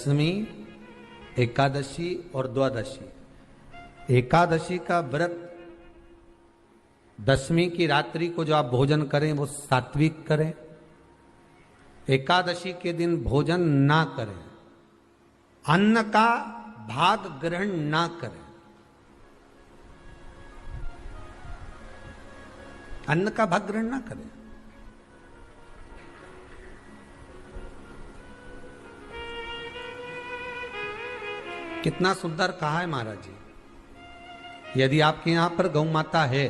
दशमी, एकादशी और द्वादशी। एकादशी का व्रत, दशमी की रात्रि को जो आप भोजन करें वो सात्विक करें। एकादशी के दिन भोजन ना करें, अन्न का भाग ग्रहण ना करें। अन्न का भाग ग्रहण ना करें। कितना सुंदर कहा है महाराज जी। यदि आपके यहां पर गौ माता है,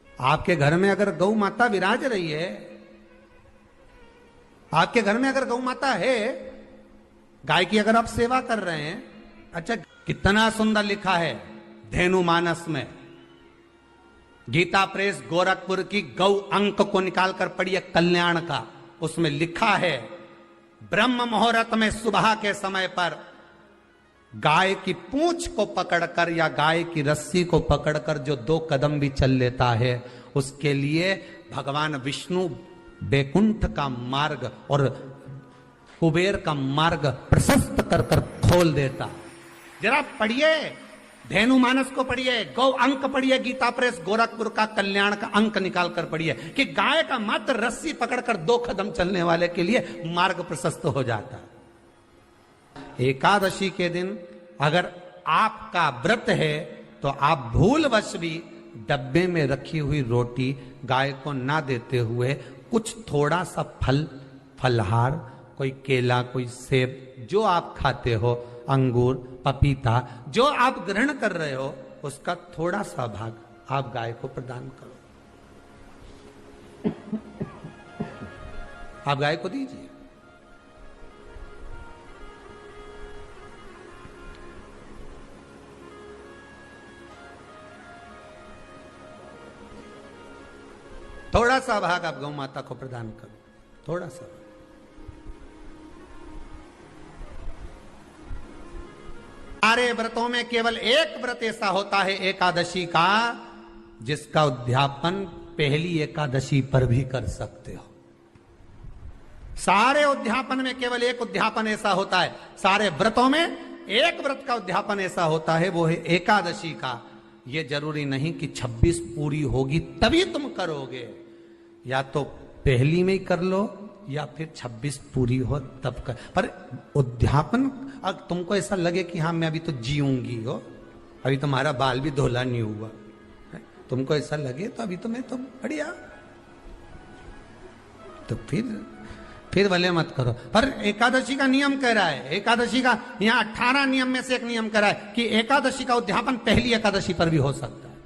आपके घर में अगर गौ माता विराज रही है, आपके घर में अगर गौ माता है, गाय की अगर आप सेवा कर रहे हैं, अच्छा कितना सुंदर लिखा है धेनु मानस में, गीता प्रेस गोरखपुर की गौ अंक को निकालकर पढ़िए कल्याण का। उसमें लिखा है ब्रह्म मुहूर्त में सुबह के समय पर गाय की पूंछ को पकड़कर या गाय की रस्सी को पकड़कर जो 2 कदम भी चल लेता है, उसके लिए भगवान विष्णु बैकुंठ का मार्ग और कुबेर का मार्ग प्रशस्त कर कर खोल देता। जरा पढ़िए धेनु मानस को, पढ़िए गौ अंक, पढ़िए गीता प्रेस गोरखपुर का कल्याण का अंक निकाल कर पढ़िए कि गाय का मात्र रस्सी पकड़कर 2 कदम चलने वाले के लिए मार्ग प्रशस्त हो जाता। एकादशी के दिन अगर आपका व्रत है तो आप भूलवश भी डब्बे में रखी हुई रोटी गाय को ना देते हुए कुछ थोड़ा सा फल, फलहार, कोई केला, कोई सेब, जो आप खाते हो, अंगूर, पपीता, जो आप ग्रहण कर रहे हो, उसका थोड़ा सा भाग आप गाय को प्रदान करो। आप गाय को दीजिए। थोड़ा सा भाग आप गौ माता को प्रदान करो, थोड़ा सा। सारे व्रतों में केवल एक व्रत ऐसा होता है एकादशी का, जिसका उद्यापन पहली एकादशी पर भी कर सकते हो। सारे उद्यापन में केवल एक उद्यापन ऐसा होता है, सारे व्रतों में एक व्रत का उद्यापन ऐसा होता है, वो है एकादशी का। ये जरूरी नहीं कि 26 पूरी होगी तभी तुम करोगे, या तो पहली में ही कर लो या फिर 26 पूरी हो तब कर। पर उद्यापन, अगर तुमको ऐसा लगे कि हाँ मैं अभी तो जीऊंगी हो, अभी तुम्हारा बाल भी धोला नहीं हुआ, तुमको ऐसा लगे तो अभी तो मैं तो बढ़िया, तो फिर भले मत करो। पर एकादशी का नियम कह रहा है, एकादशी का यहाँ 18 नियम में से एक नियम कह रहा है कि एकादशी का उद्यापन पहली एकादशी पर भी हो सकता है,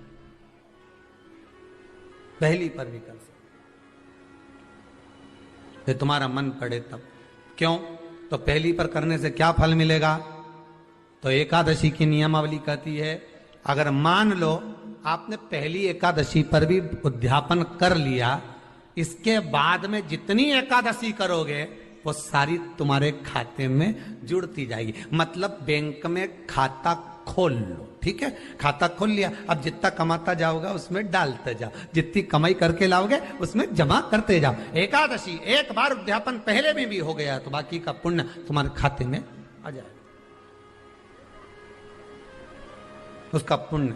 पहली पर भी कर सकता है, तुम्हारा मन पड़े तब। क्यों? तो पहली पर करने से क्या फल मिलेगा? तो एकादशी की नियमावली कहती है, अगर मान लो आपने पहली एकादशी पर भी उद्यापन कर लिया, इसके बाद में जितनी एकादशी करोगे वो सारी तुम्हारे खाते में जुड़ती जाएगी। मतलब बैंक में खाता खोल लो, ठीक है? खाता खोल लिया, अब जितना कमाता जाओगा उसमें डालते जाओ, जितनी कमाई करके लाओगे उसमें जमा करते जाओ। एकादशी एक बार उद्यापन पहले में भी हो गया तो बाकी का पुण्य तुम्हारे खाते में आ जाएगा, उसका पुण्य।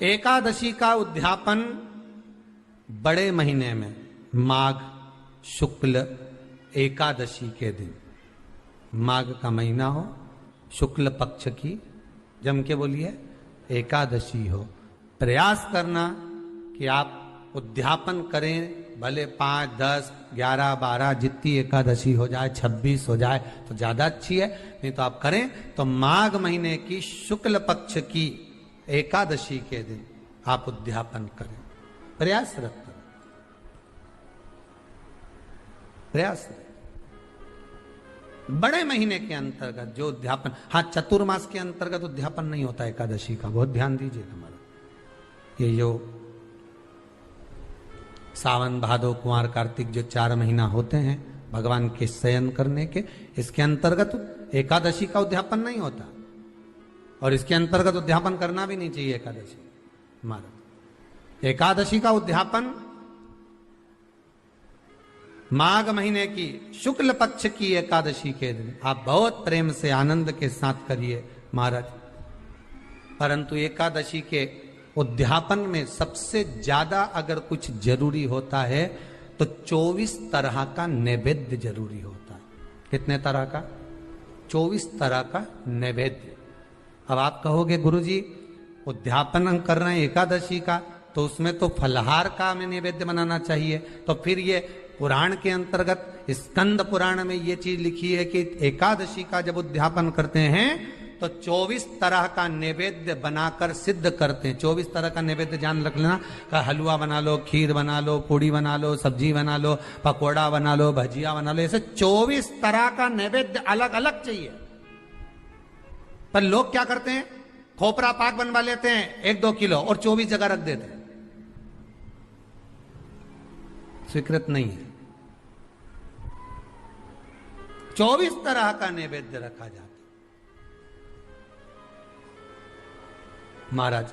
एकादशी का उद्यापन बड़े महीने में माघ शुक्ल एकादशी के दिन, माघ का महीना हो, शुक्ल पक्ष की, जम के बोलिए, एकादशी हो, प्रयास करना कि आप उद्यापन करें, भले 5, 10, 11, 12 जितनी एकादशी हो जाए, 26 हो जाए तो ज्यादा अच्छी है, नहीं तो आप करें तो माघ महीने की शुक्ल पक्ष की एकादशी के दिन आप उद्यापन करें, प्रयासरत करें, प्रयास। बड़े महीने के अंतर्गत जो उद्यापन, हाँ चतुर्मास के अंतर्गत उद्यापन नहीं होता एकादशी का, बहुत ध्यान दीजिए हमारा। ये जो सावन भादो कुंवर कार्तिक जो 4 महीना होते हैं भगवान के शयन करने के, इसके अंतर्गत एकादशी का उद्यापन नहीं होता, और इसके अंतर्गत उद्यापन करना भी नहीं चाहिए एकादशी हमारा। एकादशी का उद्यापन माघ महीने की शुक्ल पक्ष की एकादशी के दिन आप बहुत प्रेम से आनंद के साथ करिए महाराज। परंतु एकादशी के उद्यापन में सबसे ज्यादा अगर कुछ जरूरी होता है तो 24 तरह का नैवेद्य जरूरी होता है। कितने तरह का? 24 तरह का नैवेद्य। अब आप कहोगे गुरुजी उद्यापन हम कर रहे हैं एकादशी का, तो उसमें तो फलहार का हमें नैवेद्य बनाना चाहिए। तो फिर ये पुराण के अंतर्गत स्कंद पुराण में ये चीज लिखी है कि एकादशी का जब उद्यापन करते हैं तो 24 तरह का नैवेद्य बनाकर सिद्ध करते हैं। 24 तरह का नैवेद्य जान रख लेना का हलवा बना लो, खीर बना लो, पूड़ी बना लो, सब्जी बना लो, पकोड़ा बना लो, भजिया बना लो, ऐसे 24 तरह का नैवेद्य अलग अलग चाहिए। पर लोग क्या करते हैं, खोपरा पाक बनवा लेते हैं 1-2 किलो और 24 जगह रख देते हैं। स्वीकृत नहीं है। 24 तरह का नैवेद्य रखा जाता है। महाराज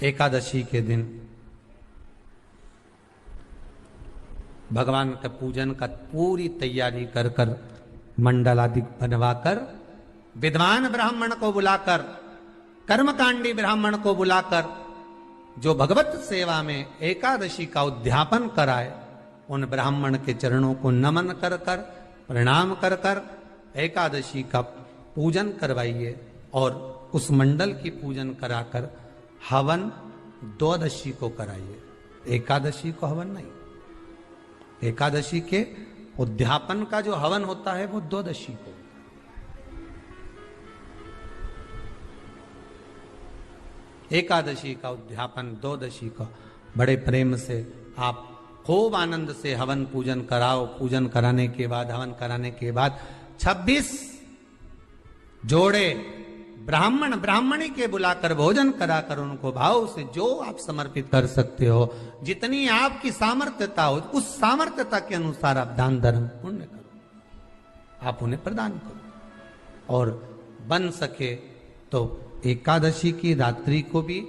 एकादशी के दिन भगवान के पूजन का पूरी तैयारी कर कर मंडल आदि बनवाकर विद्वान ब्राह्मण को बुलाकर, कर्मकांडी ब्राह्मण को बुलाकर जो भगवत सेवा में एकादशी का उद्यापन कराए, उन ब्राह्मण के चरणों को नमन कर कर, प्रणाम कर कर एकादशी का पूजन करवाइए और उस मंडल की पूजन कराकर हवन द्वादशी को कराइए। एकादशी को हवन नहीं। एकादशी के उद्यापन का जो हवन होता है वो द्वादशी को। एकादशी का उद्यापन द्वादशी को बड़े प्रेम से आप खूब आनंद से हवन पूजन कराओ। पूजन कराने के बाद, हवन कराने के बाद 26 जोड़े ब्राह्मण ब्राह्मणी के बुलाकर भोजन कराकर उनको भाव से जो आप समर्पित कर सकते हो, जितनी आपकी सामर्थ्यता हो, उस सामर्थ्यता के अनुसार आप दान धर्म पुण्य करो, आप उन्हें प्रदान करो। और बन सके तो एकादशी की रात्रि को भी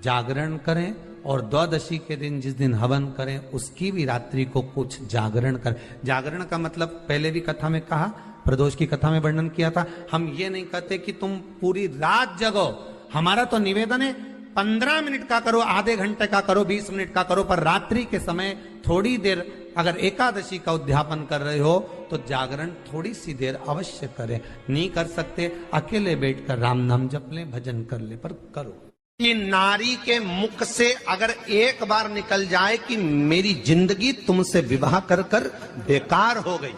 जागरण करें और द्वादशी के दिन जिस दिन हवन करें उसकी भी रात्रि को कुछ जागरण करें। जागरण का मतलब पहले भी कथा में कहा, प्रदोष की कथा में वर्णन किया था। हम ये नहीं कहते कि तुम पूरी रात जगो। हमारा तो निवेदन है 15 मिनट का करो, आधे घंटे का करो, 20 मिनट का करो, पर रात्रि के समय थोड़ी देर अगर एकादशी का उद्यापन कर रहे हो तो जागरण थोड़ी सी देर अवश्य करें। नहीं कर सकते अकेले बैठकर राम नाम जप ले, भजन कर ले, पर करो। ये नारी के मुख से अगर एक बार निकल जाए कि मेरी जिंदगी तुमसे विवाह कर कर बेकार हो गई,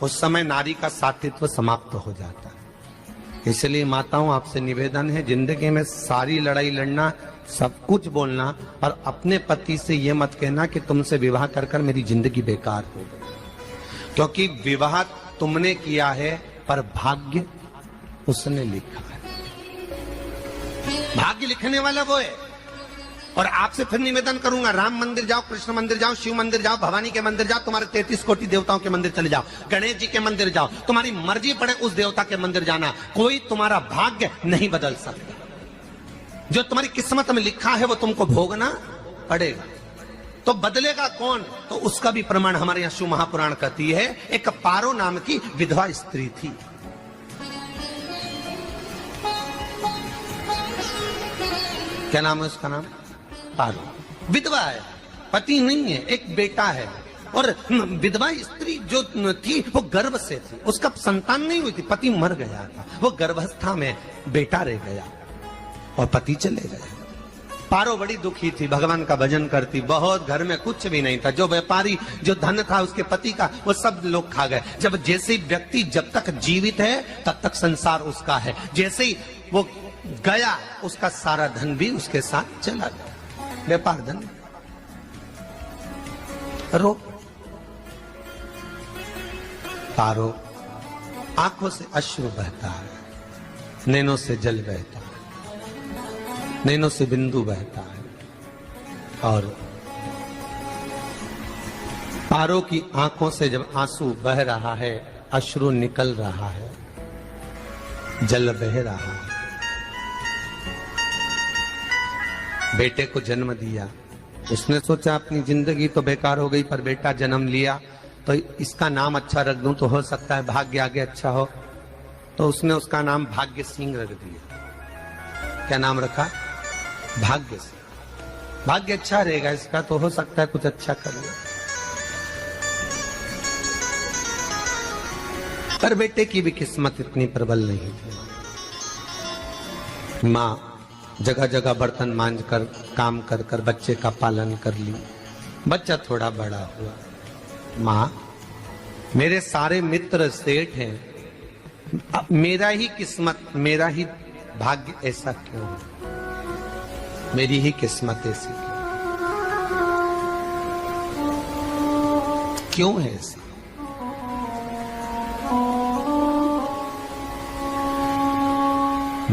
उस समय नारी का साथित्व समाप्त हो जाता है। इसलिए माताओं आपसे निवेदन है, जिंदगी में सारी लड़ाई लड़ना, सब कुछ बोलना, और अपने पति से यह मत कहना कि तुमसे विवाह कर कर मेरी जिंदगी बेकार हो गई, क्योंकि विवाह तुमने किया है पर भाग्य उसने लिखा है। भाग्य लिखने वाला वो है। और आपसे फिर निवेदन करूंगा, राम मंदिर जाओ, कृष्ण मंदिर जाओ, शिव मंदिर जाओ, भवानी के मंदिर जाओ, तुम्हारे 33 कोटि देवताओं के मंदिर चले जाओ, गणेश जी के मंदिर जाओ, तुम्हारी मर्जी पड़े उस देवता के मंदिर जाना, कोई तुम्हारा भाग्य नहीं बदल सकता। जो तुम्हारी किस्मत में लिखा है वो तुमको भोगना पड़ेगा। तो बदलेगा कौन? तो उसका भी प्रमाण हमारे यहां शिव महापुराण कहती है। एक पारो नाम की विधवा स्त्री थी। क्या नाम है उसका? नाम पारो। विधवा है, पति नहीं है, एक बेटा है। और विधवा स्त्री जो थी वो गर्भ से थी, उसका संतान नहीं हुई थी, पति मर गया था, वो गर्भावस्था में बेटा रह गया और पति चले गए। पारो बड़ी दुखी थी, भगवान का भजन करती बहुत, घर में कुछ भी नहीं था। जो व्यापारी, जो धन था उसके पति का, वो सब लोग खा गए। जब जैसे व्यक्ति जब तक जीवित है तब तक संसार उसका है, जैसे ही वो गया उसका सारा धन भी उसके साथ चला गया। व्यापार धन रो। पारो आंखों से अश्रु बहता है, नैनों से जल बहता है, नैनों से बिंदु बहता है। और पारो की आंखों से जब आंसू बह रहा है, अश्रु निकल रहा है, जल बह रहा है, बेटे को जन्म दिया, उसने सोचा अपनी जिंदगी तो बेकार हो गई, पर बेटा जन्म लिया तो इसका नाम अच्छा रख दूं तो हो सकता है भाग्य आगे अच्छा हो। तो उसने उसका नाम भाग्य सिंह रख दिया। क्या नाम रखा? भाग्य सिंह। भाग्य अच्छा रहेगा इसका, तो हो सकता है कुछ अच्छा कर ले। पर बेटे की भी किस्मत इतनी प्रबल नहीं थी। माँ जगह जगह बर्तन मांझ कर काम कर कर बच्चे का पालन कर ली। बच्चा थोड़ा बड़ा हुआ। माँ मेरे सारे मित्र सेठ हैं, अब मेरा ही किस्मत, मेरा ही भाग्य ऐसा क्यों है? मेरी ही किस्मत ऐसी क्यों है? ऐसी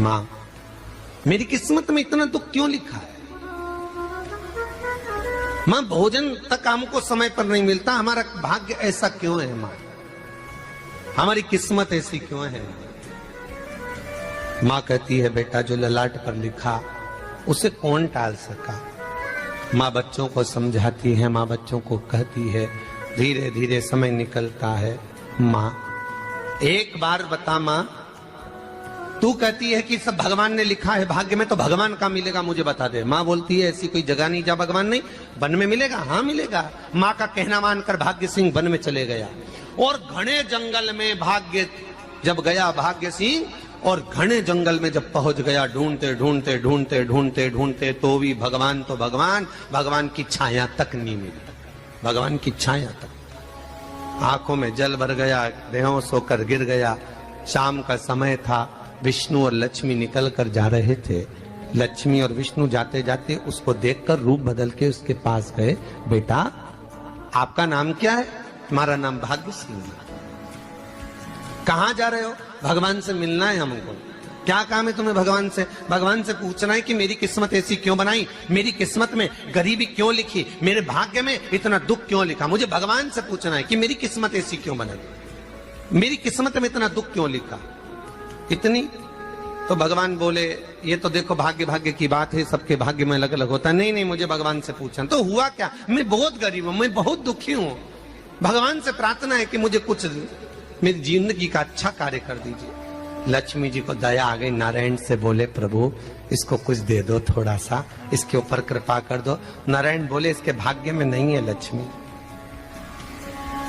माँ मेरी किस्मत में इतना दुख क्यों लिखा है? माँ भोजन तक हमको समय पर नहीं मिलता, हमारा भाग्य ऐसा क्यों है? माँ हमारी किस्मत ऐसी क्यों है? माँ कहती है बेटा जो ललाट पर लिखा उसे कौन टाल सका। माँ बच्चों को समझाती है, माँ बच्चों को कहती है, धीरे धीरे समय निकलता है। माँ एक बार बता माँ, तू कहती है कि सब भगवान ने लिखा है भाग्य में, तो भगवान का मिलेगा मुझे बता दे। माँ बोलती है ऐसी कोई जगह नहीं जहाँ भगवान नहीं। वन में मिलेगा? हाँ मिलेगा। माँ का कहना मानकर भाग्य सिंह वन में चले गया और घने जंगल में भाग्य जब गया भाग्य सिंह, और घने जंगल में जब पहुंच गया, ढूंढते ढूंढते ढूंढते ढूंढते ढूंढते तो भी भगवान तो भगवान की छाया तक नहीं मिली। भगवान की छाया तक। आंखों में जल भर गया, बेहोश होकर गिर गया। शाम का समय था, विष्णु और लक्ष्मी निकल कर जा रहे थे। लक्ष्मी और विष्णु जाते जाते उसको देखकर रूप बदल के उसके पास गए। बेटा आपका नाम क्या है? तुम्हारा नाम भाग्य सिंह है। कहाँ जा रहे हो? भगवान से मिलना है हमको। क्या काम है तुम्हें भगवान से? भगवान से पूछना है कि मेरी किस्मत ऐसी क्यों बनाई, मेरी किस्मत में गरीबी क्यों लिखी, मेरे भाग्य में इतना दुख क्यों लिखा। मुझे भगवान से पूछना है कि मेरी किस्मत ऐसी क्यों बनाई, मेरी किस्मत में इतना दुख क्यों लिखा। इतनी तो भगवान बोले ये तो देखो भाग्य भाग्य की बात है, सबके भाग्य में अलग अलग होता है। नहीं नहीं मुझे भगवान से पूछना। तो हुआ क्या? मैं बहुत गरीब हूं, मैं बहुत दुखी हूं। भगवान से प्रार्थना है कि मुझे कुछ मेरी जिंदगी का अच्छा कार्य कर दीजिए। लक्ष्मी जी को दया आ गई, नारायण से बोले प्रभु इसको कुछ दे दो, थोड़ा सा इसके ऊपर कृपा कर दो। नारायण बोले इसके भाग्य में नहीं है लक्ष्मी,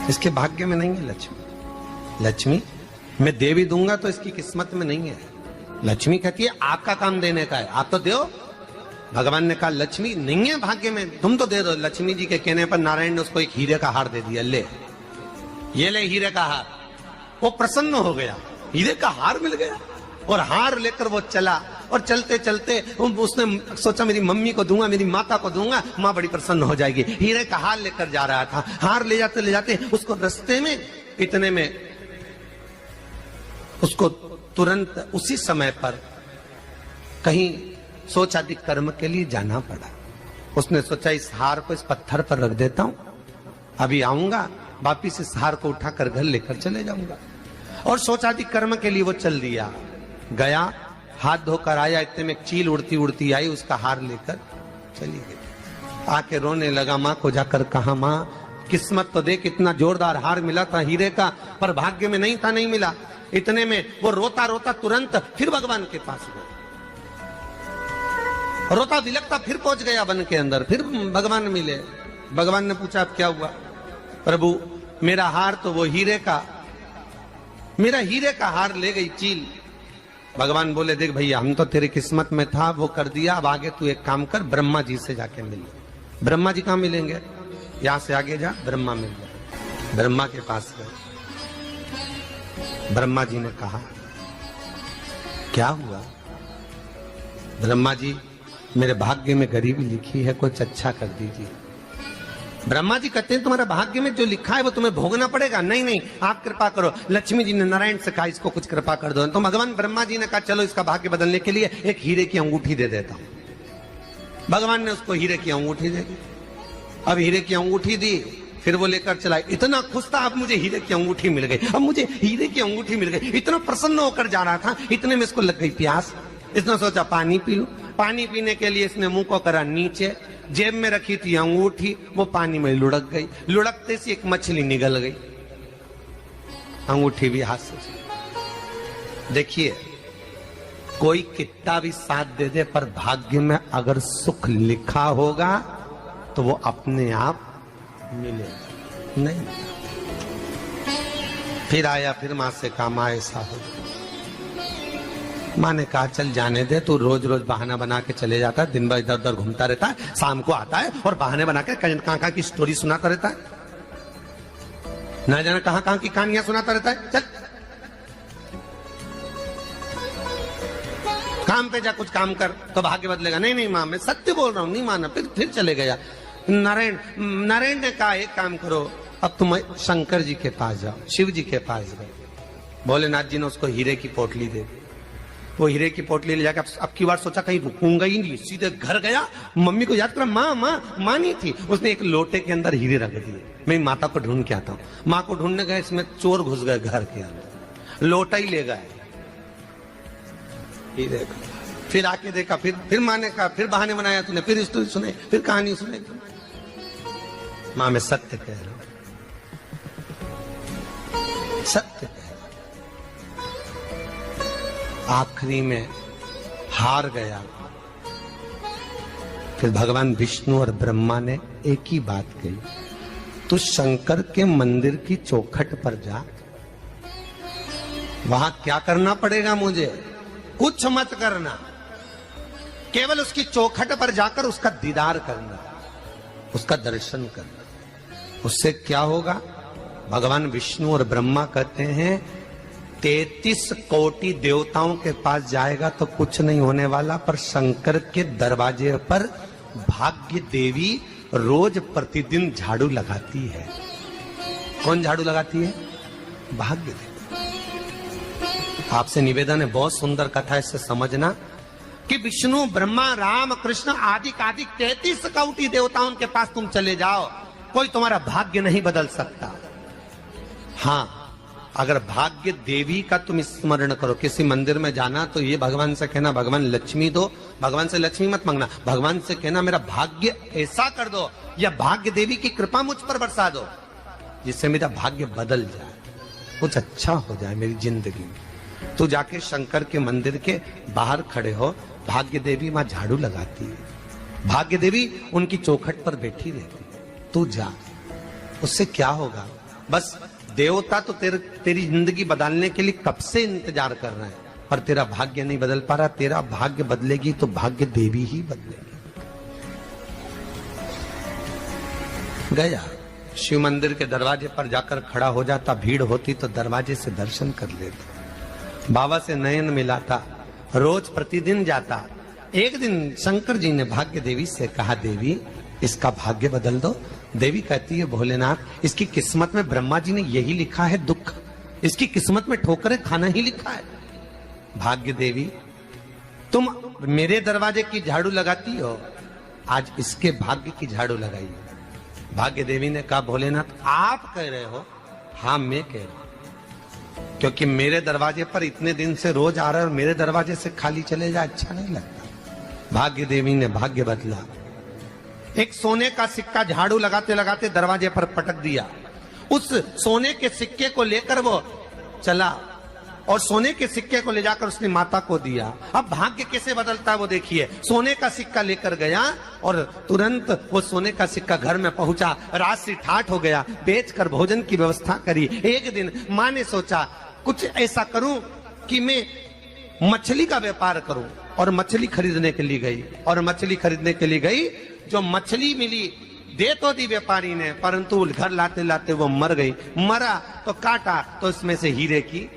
इसके भाग्य में नहीं है लक्ष्मी। लक्ष्मी मैं दे भी दूंगा तो इसकी किस्मत में नहीं है। लक्ष्मी कहती है आपका काम देने का है, आप तो दो। भगवान ने कहा लक्ष्मी नहीं है भाग्य में, तुम तो दे दो। लक्ष्मी जी के कहने पर नारायण ने उसको एक हीरे का हार दे दिया। ले ये ले हीरे का हार। वो प्रसन्न हो गया, हीरे का हार मिल गया। और हार लेकर वो चला, और चलते चलते उसने सोचा मेरी मम्मी को दूंगा, मेरी माता को दूंगा, माँ बड़ी प्रसन्न हो जाएगी। हीरे का हार लेकर जा रहा था। हार ले जाते उसको रास्ते में इतने में उसको तुरंत उसी समय पर कहीं सोचादि कर्म के लिए जाना पड़ा। उसने सोचा इस हार को इस पत्थर पर रख देता हूं, अभी आऊंगा वापिस इस हार को उठाकर घर लेकर चले जाऊंगा। और सोचादि कर्म के लिए वो चल दिया। गया, हाथ धोकर आया, इतने में चील उड़ती उड़ती आई, उसका हार लेकर चली गई। आके रोने लगा। माँ को जाकर कहा माँ किस्मत तो देख, इतना जोरदार हार मिला था हीरे का, पर भाग्य में नहीं था, नहीं मिला। इतने में वो रोता रोता तुरंत फिर भगवान के पास गया। रोता विलकता फिर पहुंच गया वन के अंदर, फिर भगवान मिले। भगवान ने पूछा अब क्या हुआ? प्रभु मेरा हार तो वो हीरे का, मेरा हीरे का हार ले गई चील। भगवान बोले देख भैया हम तो तेरी किस्मत में था, वो कर दिया, अब आगे तू एक काम कर, ब्रह्मा जी से जाके मिल। ब्रह्मा जी कहाँ मिलेंगे? यहां से आगे जा, ब्रह्मा मिल गए। ब्रह्मा के पास गए। ब्रह्मा जी ने कहा क्या हुआ? ब्रह्मा जी मेरे भाग्य में गरीबी लिखी है, कुछ अच्छा कर दीजिए। ब्रह्मा जी कहते हैं तुम्हारा भाग्य में जो लिखा है वो तुम्हें भोगना पड़ेगा। नहीं नहीं आप कृपा करो। लक्ष्मी जी ने नारायण से कहा इसको कुछ कृपा कर दो। तो भगवान ब्रह्मा जी ने कहा चलो इसका भाग्य बदलने के लिए एक हीरे की अंगूठी दे देता हूं। भगवान ने उसको हीरे की अंगूठी दे दी। अब हीरे की अंगूठी दी, फिर वो लेकर चला। इतना खुश था अब मुझे हीरे की अंगूठी मिल गई, अब मुझे हीरे की अंगूठी मिल गई। इतना प्रसन्न होकर जा रहा था, इतने में इसको लग गई प्यास। इसने सोचा पानी पी लूं। पानी पीने के लिए इसने मुंह को करा नीचे, जेब में रखी थी अंगूठी, वो पानी में लुढ़क गई। लुढ़कते से एक मछली निगल गई, अंगूठी भी हाथ से। देखिए, कोई कितना भी साथ दे दे, पर भाग्य में अगर सुख लिखा होगा तो वो अपने आप मिलेगा नहीं। फिर आया, फिर मां से कहा मां ऐसा हो। मां ने कहा चल जाने दे, तू रोज रोज बहाना बना के चले जाता है, दिन भर इधर उधर घूमता रहता है, शाम को आता है और बहाने बना के कहां की स्टोरी सुनाता रहता है, ना जाने कहां की कहानियां सुनाता रहता है। चल काम पे जा, कुछ काम कर तो भाग्य बदलेगा। नहीं नहीं मां, मैं सत्य बोल रहा हूं, नहीं माना। फिर चले गया। नारायण ने कहा एक काम करो, अब तुम शंकर जी के पास जाओ। शिव जी के पास गए। भोलेनाथ जी ने उसको हीरे की पोटली दे दी। वो हीरे की पोटली ले जाकर अब की बार सोचा कहीं रुकूंगा ही नहीं, सीधे घर गया। मम्मी को याद करा, माँ नहीं थी। उसने एक लोटे के अंदर हीरे रख दिए। मैं माता को ढूंढ के आता हूँ। माँ को ढूंढने गए, इसमें चोर घुस गए घर के अंदर, लोटा ही ले गए हीरे का। फिर आके देखा, फिर माँ ने कहा, फिर बहाने बनाया तूने, फिर स्टोरी सुने, फिर कहानी सुने। माँ मैं सत्य कह रहा हूं, सत्य कह रहा हूं। आखिरी में हार गया। फिर भगवान विष्णु और ब्रह्मा ने एक ही बात कही, तू शंकर के मंदिर की चौखट पर जा। वहां क्या करना पड़ेगा मुझे? कुछ मत करना, केवल उसकी चौखट पर जाकर उसका दीदार करना, उसका दर्शन करना। उससे क्या होगा? भगवान विष्णु और ब्रह्मा कहते हैं 33 कोटि देवताओं के पास जाएगा तो कुछ नहीं होने वाला, पर शंकर के दरवाजे पर भाग्य देवी रोज प्रतिदिन झाड़ू लगाती है। कौन झाड़ू लगाती है? भाग्य देवी। आपसे निवेदन है, बहुत सुंदर कथा, इससे समझना कि विष्णु ब्रह्मा राम कृष्ण आदि 33 कोटि देवताओं के पास तुम चले जाओ, कोई तुम्हारा भाग्य नहीं बदल सकता। हाँ, अगर भाग्य देवी का तुम स्मरण करो, किसी मंदिर में जाना तो ये भगवान से कहना भगवान लक्ष्मी दो। भगवान से लक्ष्मी मत मांगना, भगवान से कहना मेरा भाग्य ऐसा कर दो, या भाग्य देवी की कृपा मुझ पर बरसा दो जिससे मेरा भाग्य बदल जाए, कुछ अच्छा हो जाए मेरी जिंदगी में। तो जाके शंकर के मंदिर के बाहर खड़े हो, भाग्य देवी मां झाड़ू लगाती है, भाग्य देवी उनकी चौखट पर बैठी रहती है। तू जा, उससे क्या होगा? बस देवता तो तेरी जिंदगी बदलने के लिए कब से इंतजार कर रहे हैं, पर तेरा भाग्य नहीं बदल पा रहा। तेरा भाग्य बदलेगी तो भाग्य देवी ही बदलेगी। गया, शिव मंदिर के दरवाजे पर जाकर खड़ा हो जाता, भीड़ होती तो दरवाजे से दर्शन कर लेता, बाबा से नयन मिलाता, रोज प्रतिदिन जाता। एक दिन शंकर जी ने भाग्य देवी से कहा, देवी इसका भाग्य बदल दो। देवी कहती है, भोलेनाथ इसकी किस्मत में ब्रह्मा जी ने यही लिखा है दुख, इसकी किस्मत में ठोकरें खाना ही लिखा है। भाग्य देवी तुम मेरे दरवाजे की झाड़ू लगाती हो, आज इसके भाग्य की झाड़ू लगाई। भाग्य देवी ने कहा, भोलेनाथ आप कह रहे हो? हाँ मैं कह रहा हूं, क्योंकि मेरे दरवाजे पर इतने दिन से रोज आ रहा है और मेरे दरवाजे से खाली चले जाए अच्छा नहीं लगता। भाग्य देवी ने भाग्य बदला। एक सोने का सिक्का झाड़ू लगाते लगाते दरवाजे पर पटक दिया। उस सोने के सिक्के को लेकर वो चला और सोने के सिक्के को ले जाकर उसने माता को दिया। अब भाग्य कैसे बदलता है वो देखिए। सोने का सिक्का लेकर गया और तुरंत वो सोने का सिक्का घर में पहुंचा। रात से ठाठ हो गया, बेचकर भोजन की व्यवस्था करी। एक दिन मां ने सोचा कुछ ऐसा करूं कि मैं मछली का व्यापार करूं, और मछली खरीदने के लिए गई। और मछली खरीदने के लिए गई, जो मछली मिली दे तो दी व्यापारी ने, परंतु घर लाते लाते वो मर गई। मरा तो काटा तो इसमें से हीरे की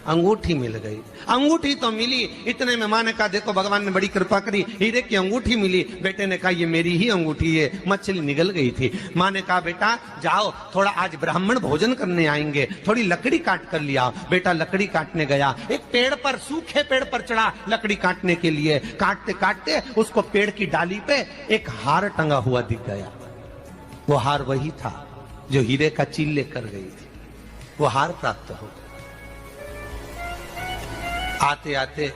अंगूठी मिल गई। अंगूठी तो मिली, इतने में मां ने कहा देखो भगवान ने बड़ी कृपा करी, हीरे की अंगूठी मिली। बेटे ने कहा ये मेरी ही अंगूठी है, मछली निगल गई थी। मां ने कहा बेटा जाओ, थोड़ा आज ब्राह्मण भोजन करने आएंगे, थोड़ी लकड़ी काट कर लिया। बेटा लकड़ी काटने गया, एक पेड़ पर, सूखे पेड़ पर चढ़ा लकड़ी काटने के लिए। काटते काटते उसको पेड़ की डाली पे एक हार टंगा हुआ दिख गया। वो हार वही था जो हीरे का चील लेकर गई थी। वो हार प्राप्त हो गया। आते आते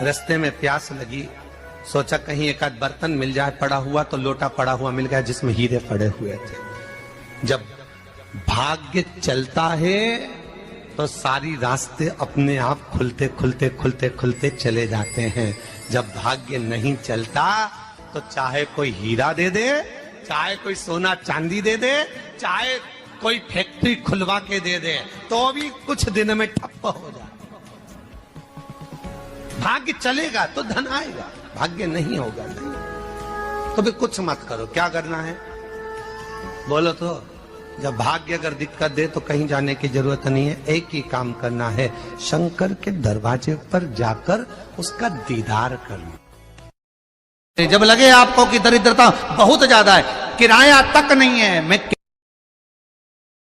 रास्ते में प्यास लगी, सोचा कहीं एक आध बर्तन मिल जाए पड़ा हुआ, तो लोटा पड़ा हुआ मिल गया जिसमें हीरे पड़े हुए थे। जब भाग्य चलता है तो सारी रास्ते अपने आप खुलते खुलते खुलते खुलते चले जाते हैं। जब भाग्य नहीं चलता तो चाहे कोई हीरा दे दे, चाहे कोई सोना चांदी दे दे, चाहे कोई फैक्ट्री खुलवा के दे दे, तो भी कुछ दिन में ठप्प हो जाए। भाग्य चलेगा तो धन आएगा, भाग्य नहीं होगा नहीं। तो भी कुछ मत करो, क्या करना है बोलो तो। जब भाग्य अगर दिक्कत दे तो कहीं जाने की जरूरत नहीं है, एक ही काम करना है, शंकर के दरवाजे पर जाकर उसका दीदार करना। जब लगे आपको कि दरिद्रता बहुत ज्यादा है, किराया तक नहीं है, मैं